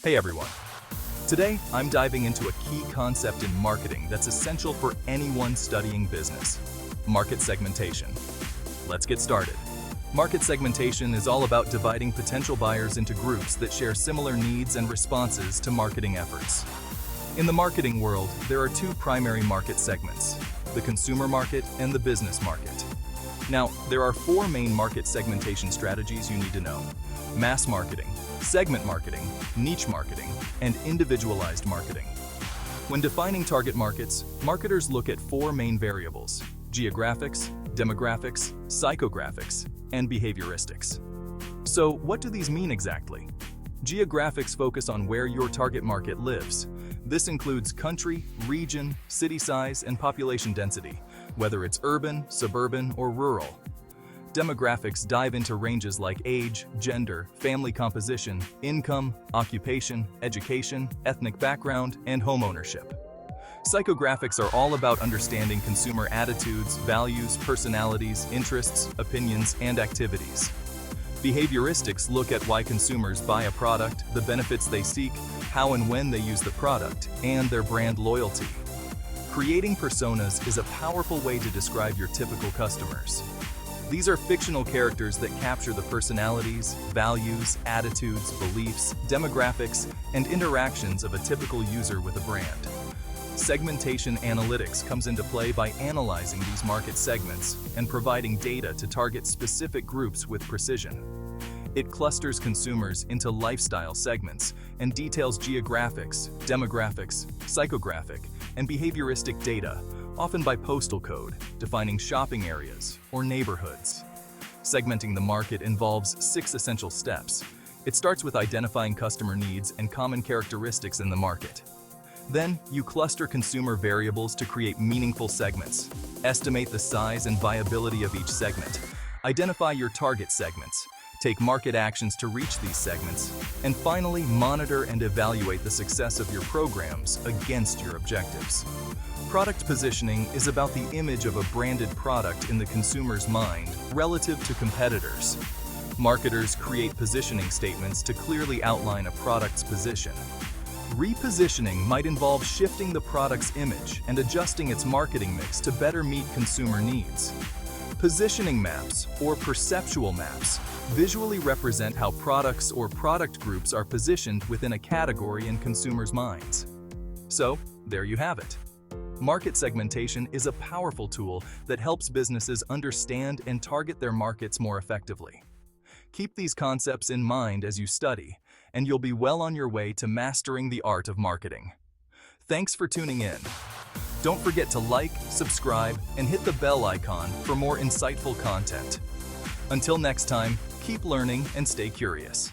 Hey everyone. Today, I'm diving into a key concept in marketing that's essential for anyone studying business: market segmentation. Let's get started. Market segmentation is all about dividing potential buyers into groups that share similar needs and responses to marketing efforts. In the marketing world, there are two primary market segments: the consumer market and the business market. Now, there are four main market segmentation strategies you need to know: mass marketing, segment marketing, niche marketing, and individualized marketing. When defining target markets, marketers look at four main variables: geographics, demographics, psychographics, and behavioristics. So, what do these mean exactly? Geographics focus on where your target market lives. This includes country, region, city size, and population density, whether it's urban, suburban, or rural. Demographics dive into ranges like age, gender, family composition, income, occupation, education, ethnic background, and home ownership. Psychographics are all about understanding consumer attitudes, values, personalities, interests, opinions, and activities. Behavioristics look at why consumers buy a product, the benefits they seek, how and when they use the product, and their brand loyalty. Creating personas is a powerful way to describe your typical customers. These are fictional characters that capture the personalities, values, attitudes, beliefs, demographics, and interactions of a typical user with a brand. Segmentation analytics comes into play by analyzing these market segments and providing data to target specific groups with precision. It clusters consumers into lifestyle segments and details geographics, demographics, psychographic, and behavioristic data, often by postal code, defining shopping areas or neighborhoods. Segmenting the market involves 6 essential steps. It starts with identifying customer needs and common characteristics in the market. Then, you cluster consumer variables to create meaningful segments. Estimate the size and viability of each segment. Identify your target segments. Take market actions to reach these segments. And finally, monitor and evaluate the success of your programs against your objectives. Product positioning is about the image of a branded product in the consumer's mind relative to competitors. Marketers create positioning statements to clearly outline a product's position. Repositioning might involve shifting the product's image and adjusting its marketing mix to better meet consumer needs. Positioning maps, or perceptual maps, visually represent how products or product groups are positioned within a category in consumers' minds. So, there you have it. Market segmentation is a powerful tool that helps businesses understand and target their markets more effectively. Keep these concepts in mind as you study, and you'll be well on your way to mastering the art of marketing. Thanks for tuning in. Don't forget to like, subscribe, and hit the bell icon for more insightful content. Until next time, keep learning and stay curious.